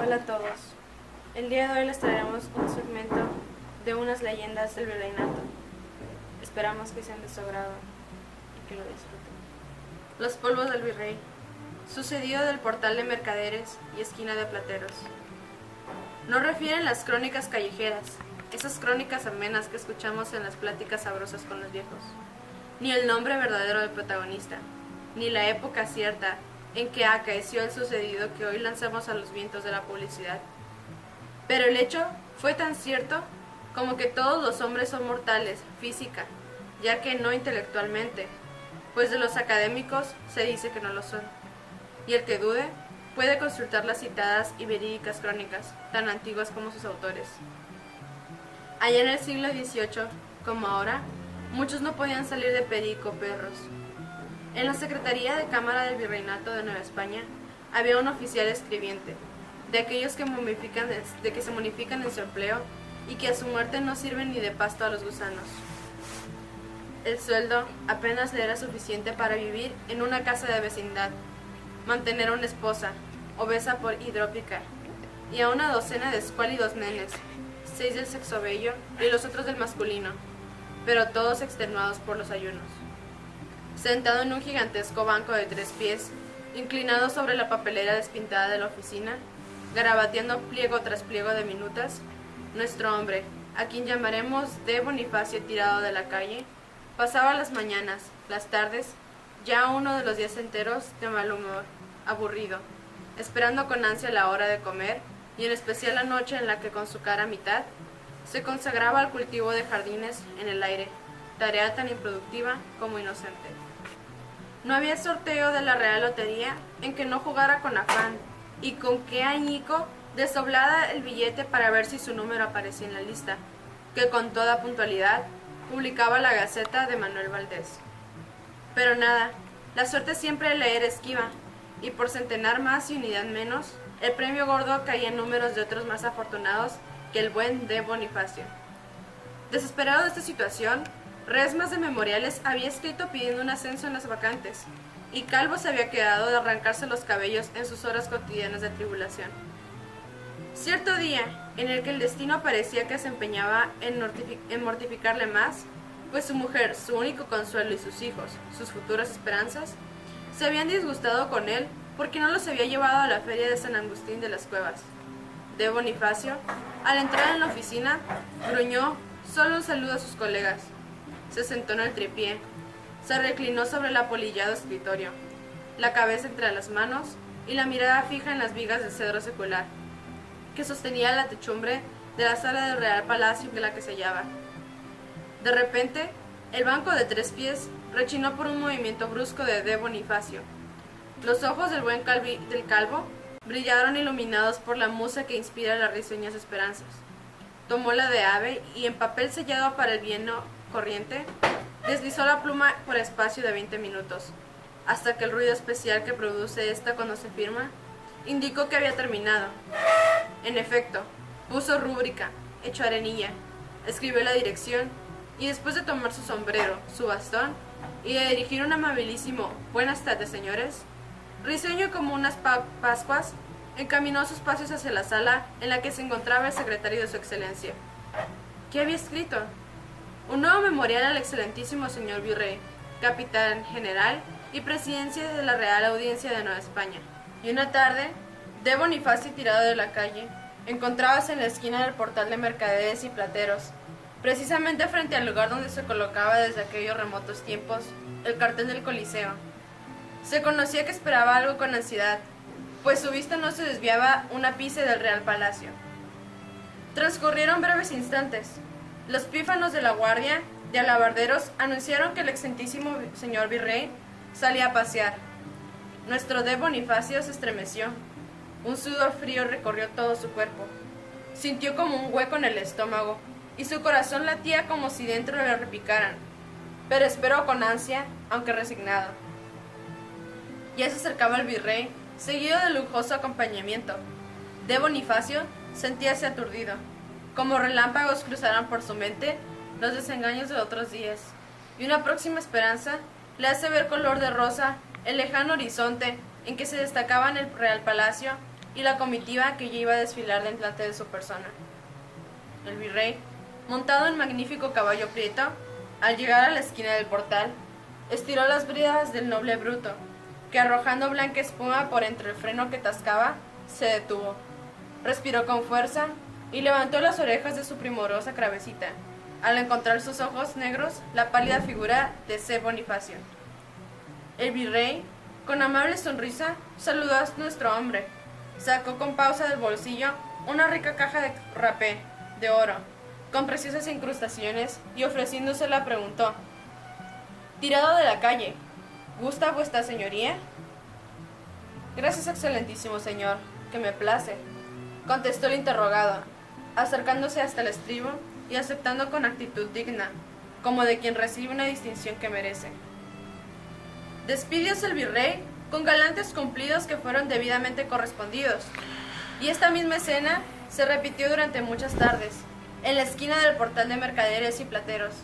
Hola a todos. El día de hoy les traeremos un segmento de unas leyendas del virreinato. Esperamos que sean de su agrado y que lo disfruten. Los polvos del virrey. Sucedido del portal de mercaderes y esquina de plateros. No refieren las crónicas callejeras, esas crónicas amenas que escuchamos en las pláticas sabrosas con los viejos, ni el nombre verdadero del protagonista, ni la época cierta en que acaeció el sucedido que hoy lanzamos a los vientos de la publicidad. Pero el hecho fue tan cierto como que todos los hombres son mortales, física, ya que no intelectualmente, pues de los académicos se dice que no lo son. Y el que dude puede consultar las citadas y verídicas crónicas, tan antiguas como sus autores. Allá en el siglo XVIII, como ahora, muchos no podían salir de perico perros. En la Secretaría de Cámara del Virreinato de Nueva España había un oficial escribiente, de aquellos que se momifican en su empleo y que a su muerte no sirven ni de pasto a los gusanos. El sueldo apenas le era suficiente para vivir en una casa de vecindad, mantener a una esposa, obesa por hidrópica, y a una docena de escuálidos nenes, 6 del sexo bello y los otros del masculino, pero todos extenuados por los ayunos. Sentado en un gigantesco banco de 3 pies, inclinado sobre la papelera despintada de la oficina, garabateando pliego tras pliego de minutas, nuestro hombre, a quien llamaremos D. Bonifacio tirado de la calle, pasaba las mañanas, las tardes, ya uno de los días enteros de mal humor, aburrido, esperando con ansia la hora de comer, y en especial la noche en la que con su cara a mitad se consagraba al cultivo de jardines en el aire, tarea tan improductiva como inocente. No había sorteo de la Real Lotería en que no jugara con afán, y con qué añico desdoblada el billete para ver si su número aparecía en la lista, que con toda puntualidad publicaba la Gaceta de Manuel Valdés. Pero nada, la suerte siempre le era esquiva, y por centenar más y unidad menos, el premio gordo caía en números de otros más afortunados que el buen D. Bonifacio. Desesperado de esta situación, resmas de memoriales había escrito pidiendo un ascenso en las vacantes, y calvo se había quedado de arrancarse los cabellos en sus horas cotidianas de tribulación. Cierto día, en el que el destino parecía que se empeñaba en mortificarle más, pues su mujer, su único consuelo, y sus hijos, sus futuras esperanzas, se habían disgustado con él porque no los había llevado a la feria de San Agustín de las Cuevas. D. Bonifacio, al entrar en la oficina, gruñó solo un saludo a sus colegas. Se sentó en el tripié, se reclinó sobre el apolillado escritorio, la cabeza entre las manos y la mirada fija en las vigas de cedro secular, que sostenía la techumbre de la sala del Real Palacio en la que se hallaba. De repente, el banco de 3 pies rechinó por un movimiento brusco de D. Bonifacio. Los ojos del del calvo brillaron iluminados por la musa que inspira las risueñas esperanzas. Tomó la de ave y en papel sellado para el viento corriente, deslizó la pluma por espacio de 20 minutos, hasta que el ruido especial que produce esta cuando se firma indicó que había terminado. En efecto, puso rúbrica, echó arenilla, escribió la dirección, y después de tomar su sombrero, su bastón, y de dirigir un amabilísimo «Buenas tardes, señores», risueño como unas pascuas, encaminó sus pasos hacia la sala en la que se encontraba el secretario de su excelencia. ¿Qué había escrito? Un nuevo memorial al excelentísimo señor virrey, capitán general y presidencia de la Real Audiencia de Nueva España. Y una tarde, D. Bonifacio tirado de la calle, encontrábase en la esquina del portal de mercaderes y plateros, precisamente frente al lugar donde se colocaba desde aquellos remotos tiempos el cartel del Coliseo. Se conocía que esperaba algo con ansiedad, pues su vista no se desviaba un ápice del Real Palacio. Transcurrieron breves instantes. Los pífanos de la guardia de alabarderos anunciaron que el excelentísimo señor virrey salía a pasear. Nuestro D. Bonifacio se estremeció. Un sudor frío recorrió todo su cuerpo. Sintió como un hueco en el estómago, y su corazón latía como si dentro le repicaran. Pero esperó con ansia, aunque resignado. Ya se acercaba el virrey, seguido del lujoso acompañamiento. D. Bonifacio sentíase aturdido. Como relámpagos cruzaron por su mente los desengaños de otros días, y una próxima esperanza le hace ver color de rosa el lejano horizonte en que se destacaban el Real Palacio y la comitiva que ya iba a desfilar delante de su persona. El virrey, montado en magnífico caballo prieto, al llegar a la esquina del portal, estiró las bridas del noble bruto, que arrojando blanca espuma por entre el freno que tascaba, se detuvo. Respiró con fuerza y levantó las orejas de su primorosa cabecita, al encontrar sus ojos negros la pálida figura de C. Bonifacio. El virrey, con amable sonrisa, saludó a nuestro hombre. Sacó con pausa del bolsillo una rica caja de rapé, de oro, con preciosas incrustaciones, y ofreciéndosela preguntó: «Tirado de la calle, ¿gusta vuestra señoría?». «Gracias, excelentísimo señor, que me place», contestó el interrogado, acercándose hasta el estribo y aceptando con actitud digna, como de quien recibe una distinción que merece. Despidióse el virrey con galantes cumplidos que fueron debidamente correspondidos, y esta misma escena se repitió durante muchas tardes, en la esquina del portal de mercaderes y plateros.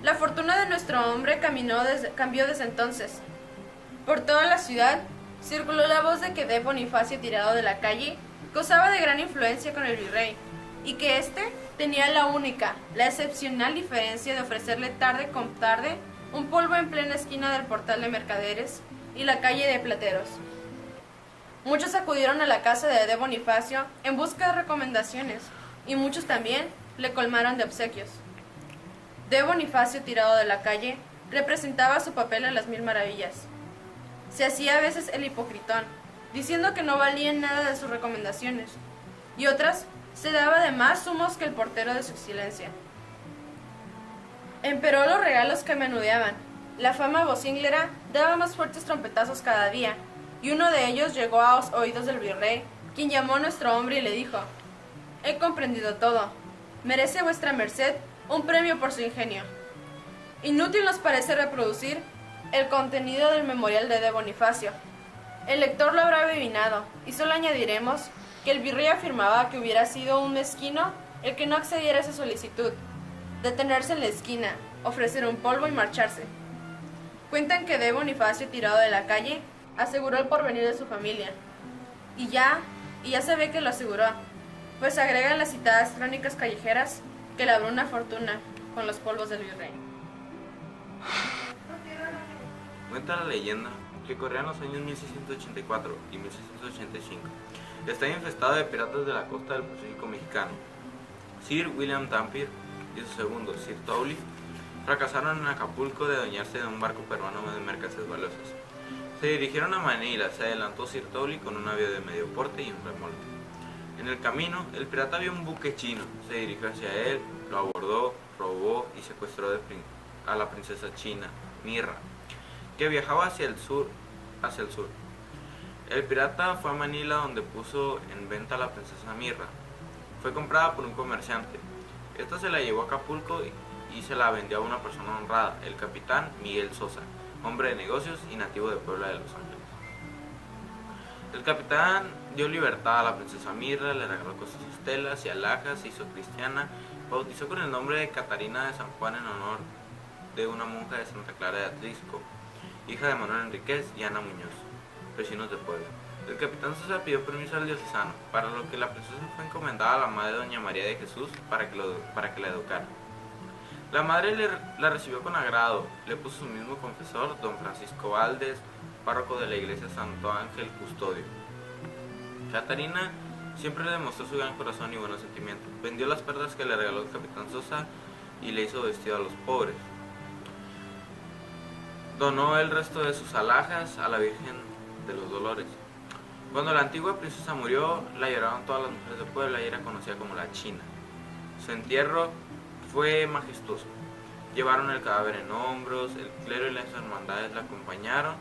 La fortuna de nuestro hombre cambió desde entonces. Por toda la ciudad circuló la voz de que D. Bonifacio, tirado de la calle, gozaba de gran influencia con el virrey, y que éste tenía la excepcional diferencia de ofrecerle tarde con tarde un polvo en plena esquina del portal de mercaderes y la calle de plateros. Muchos acudieron a la casa de D. Bonifacio en busca de recomendaciones, y muchos también le colmaron de obsequios. D. Bonifacio, tirado de la calle, representaba su papel en las mil maravillas. Se hacía a veces el hipocritón, diciendo que no valían nada de sus recomendaciones, y otras se daba de más humos que el portero de su excelencia. Emperó los regalos que menudeaban. La fama vocínglera daba más fuertes trompetazos cada día, y uno de ellos llegó a los oídos del virrey, quien llamó a nuestro hombre y le dijo: «He comprendido todo. Merece vuestra merced un premio por su ingenio». Inútil nos parece reproducir el contenido del memorial de D. Bonifacio. El lector lo habrá adivinado, y solo añadiremos que el virrey afirmaba que hubiera sido un mezquino el que no accediera a esa solicitud, detenerse en la esquina, ofrecer un polvo y marcharse. Cuentan que D. Bonifacio, tirado de la calle, aseguró el porvenir de su familia. Y ya se ve que lo aseguró, pues agregan las citadas crónicas callejeras que labró una fortuna con los polvos del virrey. Cuenta la leyenda que corrían los años 1684 y 1685. Está infestado de piratas de la costa del Pacífico mexicano. Sir William Dampier y su segundo, Sir Townley, fracasaron en Acapulco de adueñarse de un barco peruano de mercancías valiosas. Se dirigieron a Manila. Se adelantó Sir Townley con un navío de medio porte y un remolque. En el camino, el pirata vio un buque chino, se dirigió hacia él, lo abordó, robó y secuestró a la princesa china, Mirra, que viajaba hacia el sur. El pirata fue a Manila, donde puso en venta a la princesa Mirra. Fue comprada por un comerciante. Esta se la llevó a Acapulco y se la vendió a una persona honrada, el capitán Miguel Sosa, hombre de negocios y nativo de Puebla de Los Ángeles. El capitán dio libertad a la princesa Mirra, le regaló cosas, telas y alhajas, se hizo cristiana, bautizó con el nombre de Catarina de San Juan en honor de una monja de Santa Clara de Atlisco, hija de Manuel Enríquez y Ana Muñoz, vecinos de Puebla. El capitán Sosa pidió permiso al diocesano, para lo que la princesa fue encomendada a la madre doña María de Jesús para que la educara. La madre la recibió con agrado, le puso su mismo confesor, don Francisco Valdés, párroco de la iglesia Santo Ángel Custodio. Catarina siempre le demostró su gran corazón y buenos sentimientos. Vendió las perlas que le regaló el capitán Sosa y le hizo vestido a los pobres. Donó el resto de sus alhajas a la Virgen de los Dolores. Cuando la antigua princesa murió, la lloraron todas las mujeres de Puebla y era conocida como la China. Su entierro fue majestuoso. Llevaron el cadáver en hombros, el clero y las hermandades la acompañaron.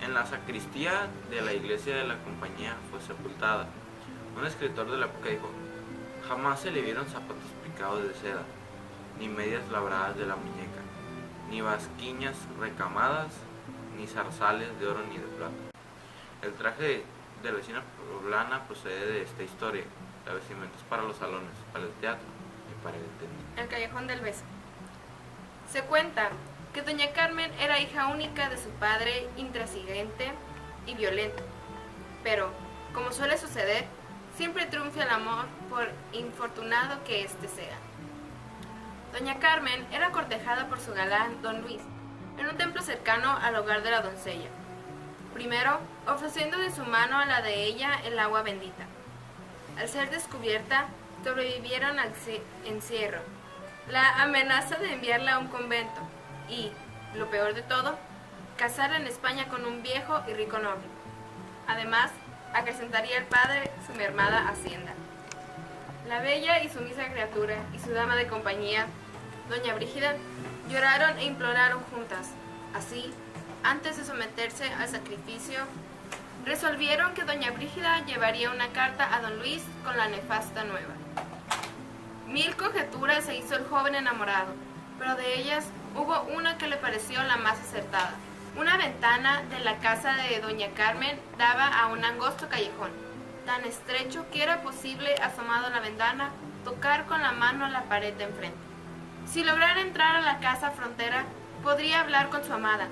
En la sacristía de la iglesia de la compañía fue sepultada. Un escritor de la época dijo: «Jamás se le vieron zapatos picados de seda, ni medias labradas de la muñeca, ni basquiñas recamadas, ni zarzales de oro ni de plata». El traje de la vecina poblana procede de esta historia. La vestimenta es para los salones, para el teatro y para el tenis. El callejón del beso. Se cuenta que doña Carmen era hija única de su padre intransigente y violento, pero como suele suceder, siempre triunfa el amor por infortunado que éste sea. Doña Carmen era cortejada por su galán, don Luis, en un templo cercano al hogar de la doncella. Primero, ofreciendo de su mano a la de ella el agua bendita. Al ser descubierta, sobrevivieron al encierro, la amenaza de enviarla a un convento y, lo peor de todo, casarla en España con un viejo y rico noble. Además, acrecentaría el padre su mermada hacienda. La bella y sumisa criatura y su dama de compañía, doña Brígida, lloraron e imploraron juntas. Así, antes de someterse al sacrificio, resolvieron que doña Brígida llevaría una carta a don Luis con la nefasta nueva. 1000 conjeturas se hizo el joven enamorado, pero de ellas hubo una que le pareció la más acertada. Una ventana de la casa de doña Carmen daba a un angosto callejón, tan estrecho que era posible, asomado a la ventana, tocar con la mano la pared de enfrente. Si lograra entrar a la casa frontera, podría hablar con su amada,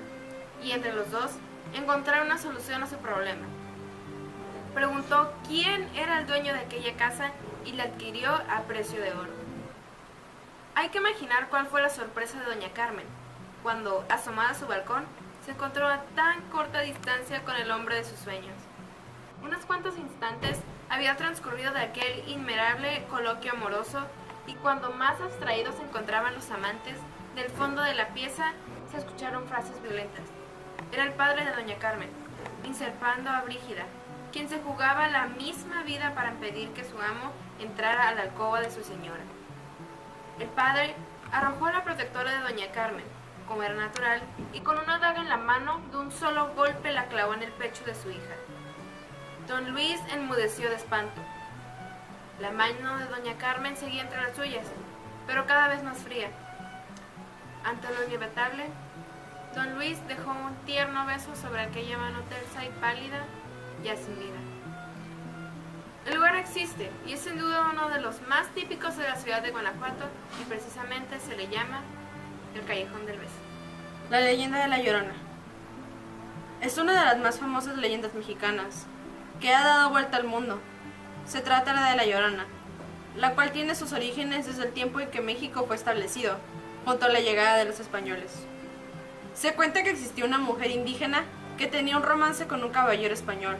y entre los dos encontrar una solución a su problema. Preguntó quién era el dueño de aquella casa y la adquirió a precio de oro. Hay que imaginar cuál fue la sorpresa de doña Carmen, cuando, asomada a su balcón, se encontró a tan corta distancia con el hombre de sus sueños. Unos cuantos instantes había transcurrido de aquel inmerable coloquio amoroso, y cuando más abstraídos se encontraban los amantes, del fondo de la pieza se escucharon frases violentas. Era el padre de doña Carmen, inserpando a Brígida, quien se jugaba la misma vida para impedir que su amo entrara a la alcoba de su señora. El padre arrojó a la protectora de doña Carmen, como era natural, y con una daga en la mano, de un solo golpe la clavó en el pecho de su hija. Don Luis enmudeció de espanto. La mano de doña Carmen seguía entre las suyas, pero cada vez más fría. Ante lo inevitable, don Luis dejó un tierno beso sobre aquella mano tersa y pálida, ya sin vida. El lugar existe y es sin duda uno de los más típicos de la ciudad de Guanajuato, y precisamente se le llama el Callejón del Beso. La leyenda de La Llorona. Es una de las más famosas leyendas mexicanas, que ha dado vuelta al mundo. Se trata de La Llorona, la cual tiene sus orígenes desde el tiempo en que México fue establecido, junto a la llegada de los españoles. Se cuenta que existió una mujer indígena que tenía un romance con un caballero español.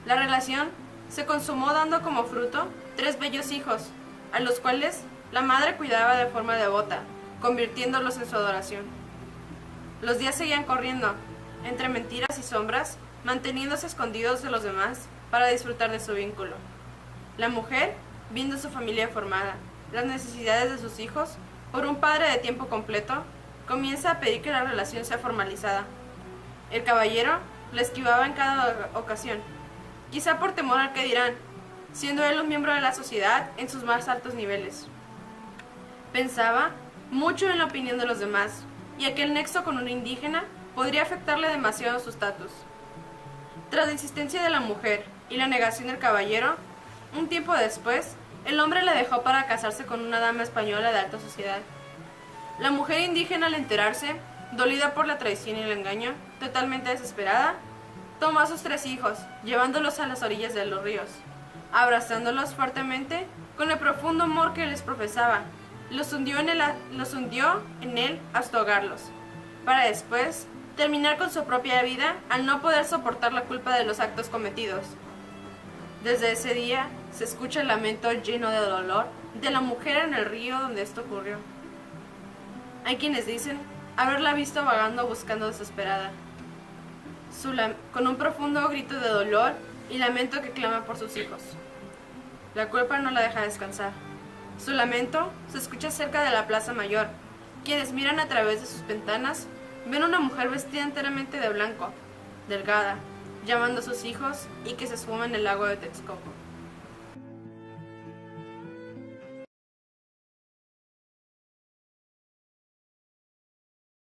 La relación se consumó dando como fruto 3 bellos hijos, a los cuales la madre cuidaba de forma devota, convirtiéndolos en su adoración. Los días seguían corriendo, entre mentiras y sombras, manteniéndose escondidos de los demás para disfrutar de su vínculo. La mujer, viendo su familia formada, las necesidades de sus hijos, por un padre de tiempo completo, comienza a pedir que la relación sea formalizada. El caballero la esquivaba en cada ocasión, quizá por temor al que dirán, siendo él un miembro de la sociedad en sus más altos niveles. Pensaba mucho en la opinión de los demás, y aquel nexo con un indígena podría afectarle demasiado su estatus. Tras la insistencia de la mujer y la negación del caballero, un tiempo después, el hombre la dejó para casarse con una dama española de alta sociedad. La mujer indígena, al enterarse, dolida por la traición y el engaño, totalmente desesperada, tomó a sus 3 hijos, llevándolos a las orillas de los ríos, abrazándolos fuertemente con el profundo amor que les profesaba. Los hundió en él hasta ahogarlos, para después terminar con su propia vida al no poder soportar la culpa de los actos cometidos. Desde ese día se escucha el lamento lleno de dolor de la mujer en el río donde esto ocurrió. Hay quienes dicen haberla visto vagando buscando desesperada, con un profundo grito de dolor y lamento que clama por sus hijos. La culpa no la deja descansar. Su lamento se escucha cerca de la Plaza Mayor. Quienes miran a través de sus ventanas ven una mujer vestida enteramente de blanco, delgada, llamando a sus hijos y que se esfuma en el lago de Texcoco.